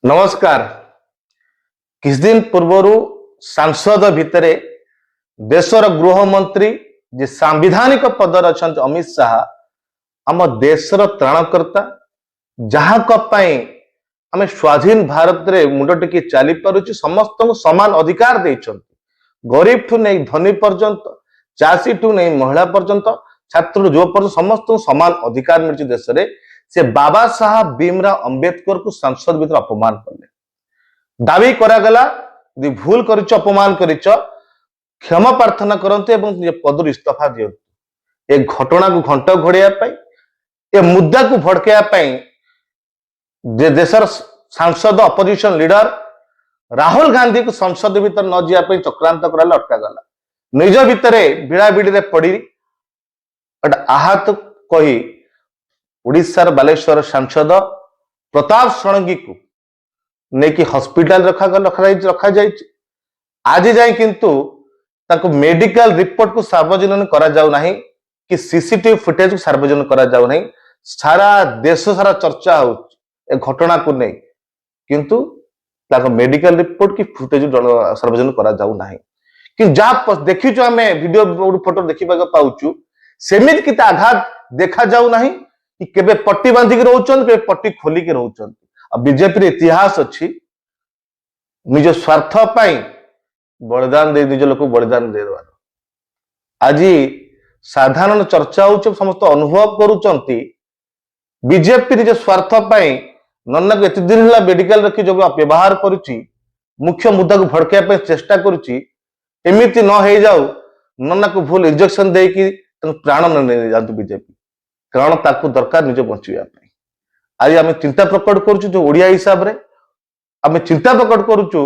नमस्कार। किछ दिन पूर्वर सांसद भितर देशर गृह मंत्री जे सांविधानिक पदर अच्छा अमित शाह आम देशर त्राणकर्ता जहाँ आम स्वाधीन भारत रे मुंड टेकी चली पारुची समस्त समान अधिकार देइछन्ति। गरीब ठू नहीं धनी पर्यंत, चाषी ठू नहीं महिला पर्यंत, छात्र युवा पर्यंत समस्त समान अधिकार मिलची देश रे। से बाबा साहब भीमराव अंबेडकर को संसद भीतर अपमान कले। दावी करागला यदि भूल करिच अपमान करिच क्षमा प्रार्थना करते एवं पद इस्तीफा दियंतु। ए घटना को घंट घोड़िया ए मुद्दा को भड़कैया देशर सांसद अपोजिशन लीडर राहुल गांधी को संसद भीतर न जावाई चक्रांत कराला, अटकागला। निज भितर भिड़ाभिड़ी पड़ी आहत कही उड़ीसार बालेश्वर सांसद प्रताप षडंगी को नेकी हॉस्पिटल रखा जाए। आज जाए किंतु ताको मेडिकल रिपोर्ट को सार्वजनिक करा जाउ नाही कि सीसीटीवी फुटेज को सार्वजनिक करा जाउ नाही। सारा देश सारा चर्चा हो घटना को नहीं, किंतु ताको मेडिकल रिपोर्ट की फुटेज सार्वजनिक करा जाउ नाही। कि जा देखी जो आमे वीडियो फोटो देखिबा पाउचु सेमित किता आघात देखा जाउ नाही कि केबे पट्टी बांधिक रहउचन के पट्टी खोली के रहउचन। अब बीजेपी इतिहास अच्छी निज स्वार्थ पाई बलिदान दे निज लोक बलिदान दे देवार। आज साधारण चर्चा हो समस्त अनुभव करुचंती बीजेपी निज स्वार्थ पाई नन्ना को एत दिन है मेडिकल रखी जो व्यवहार करुची मुख्य मुद्दा को भड़कैया चेष्टा करुची। एमिति न हो जाऊ नन्ना को भूल इंजेक्शन देकी प्राण न जातु बीजेपी, कारण ताकू दरकार निज बचाई। आज आम चिंता प्रकट करुचु ओडिया हिसाब रे आम चिंता प्रकट करुचु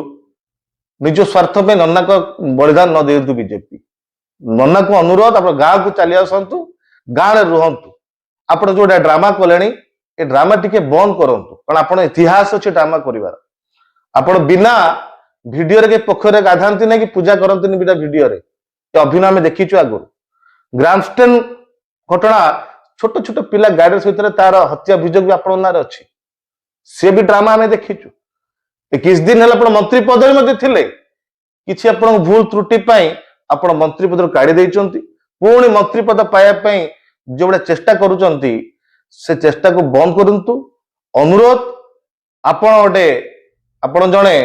निज स्वार्थ पे नन्ना को बलिदान न दिंतु बीजेपी। नन्ना को अनुरोध आप गाँव को चली आसतु, गाँव में रुहतु। आप जो ड्रामा कले ए ड्रामा टिके बंद करंतु, कारण आपण इतिहास अच्छे ड्रामा करिवार। आपण बिना वीडियो रे के पोखरे गाधांती नहीं कि पूजा करंती बिना वीडियो रे अभिनय में देखीचु। आगु ग्रामस्टेन घटना छोट छोट पिला गाड़ी सहित तार हत्या अभियोग भी आपण नारे अच्छी, सी भी ड्रामा आम देखीचु। किछ दिन है मंत्री पद कि भूल त्रुटि आप मंत्री पद काढ़ी देइचंती। पुणी मंत्री पद पाइबा जो बड़ा चेष्टा करुचंती से चेष्टा को बंद करंतु। अनुरोध आपण गोटे आपण जड़े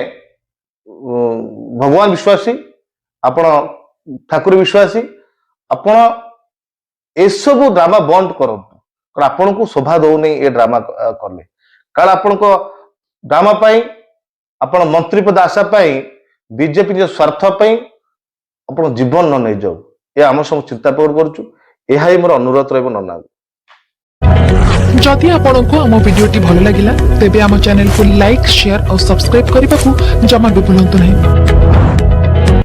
भगवान विश्वासी, आपण ठाकुर विश्वासी, आपण एसबू ड्रामा बंद करंतु, कारण आपण को शोभा दो नहीं ए ड्रामा कले। कारण आपण को ड्रामा पाई आपण मंत्री पद आशा पाई बीजेपी निज स्वार्थ पाई आपण जीवन न नहीं जाऊ, ये आम सब चिंता प्रकट करूछु। यह ही मोर अनुरोध रहिबो नन्ना। जदि आपको आम वीडियोटी भल लगिला तेबे आम चैनल को लाइक शेयर और सब्सक्राइब करने को जमा भी भूलु नहीं।